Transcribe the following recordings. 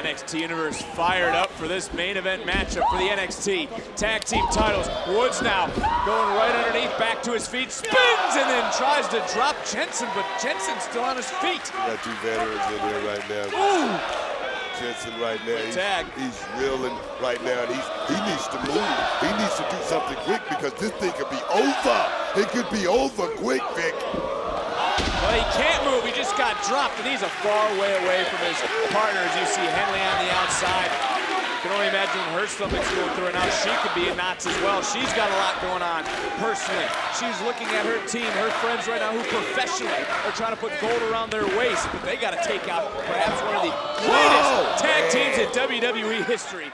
NXT Universe fired up for this main event matchup for the NXT Tag Team titles. Woods now going right underneath, back to his feet, spins, and then tries to drop Jensen, but Jensen's still on his feet. Got two veterans in there right now. Ooh! Jensen right now, he's reeling right now, and he needs to move. He needs to do something quick because this thing could be over. It could be over quick, Vic. Well, he can't move. He just got dropped, and he's a far way away from his partner. As you see Henley on the outside. You can only imagine when her stomach's going through it now. She could be in knots as well. She's got a lot going on personally. She's looking at her team, her friends right now, who professionally are trying to put gold around their waist, but they got to take out perhaps one of the greatest tag teams in WWE history.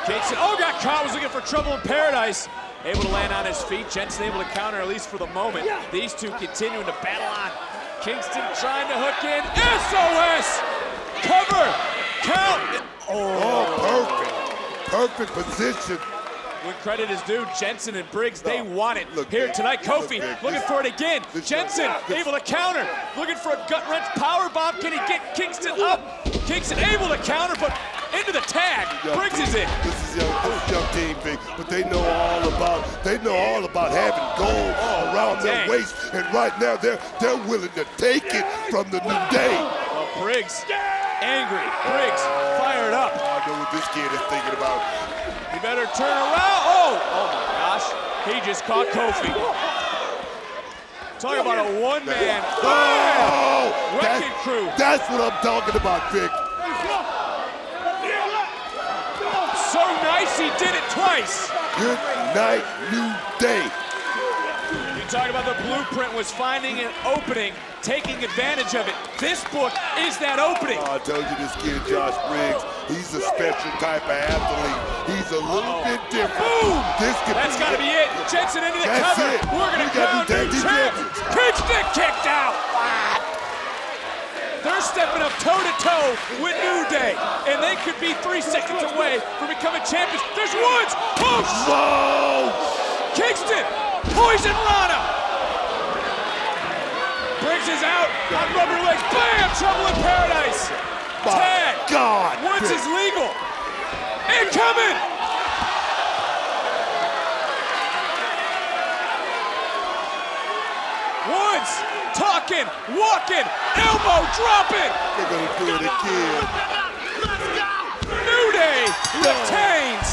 Kingston, got caught, was looking for trouble in paradise. Able to land on his feet. Jensen able to counter, at least for the moment. These two continuing to battle on. Kingston trying to hook in. SOS! Cover! Count! Perfect position. When credit is due, Jensen and Briggs, they want it. Look, here tonight. Kofi look, looking for it again. Jensen able to counter. Looking for a gut wrench power bomb. Can he get Kingston up? Kingston able to counter, but into the tag. Briggs is in. This is young team, Vic, but they know all about having gold around their waist, and right now they're willing to take it from the New Day. Well, Briggs angry. Briggs fired up. I know what this kid is thinking about. He better turn around. Oh my gosh. He just caught Kofi. Talk about a one-man wrecking crew. That's what I'm talking about, Vic. So nice, he did it twice. Good night, New Day. You talk about the blueprint was finding an opening, taking advantage of it. This book is that opening. I told you this kid, Josh Briggs, he's a special type of athlete. He's a little bit different. Boom! That's got to be it. Jensen into the cover. We're going to crown new champions. Kingston kicked out. They're stepping up toe-to-toe with New Day, and they could be 3 seconds away from becoming champions. There's Woods. Whoa! Kingston, Poison Rana. Briggs is out on rubber legs. Bam! Trouble in paradise. Tag. God. Woods is legal. Incoming. Woods talking, walking, elbow dropping. They're gonna do it again. New Day retains.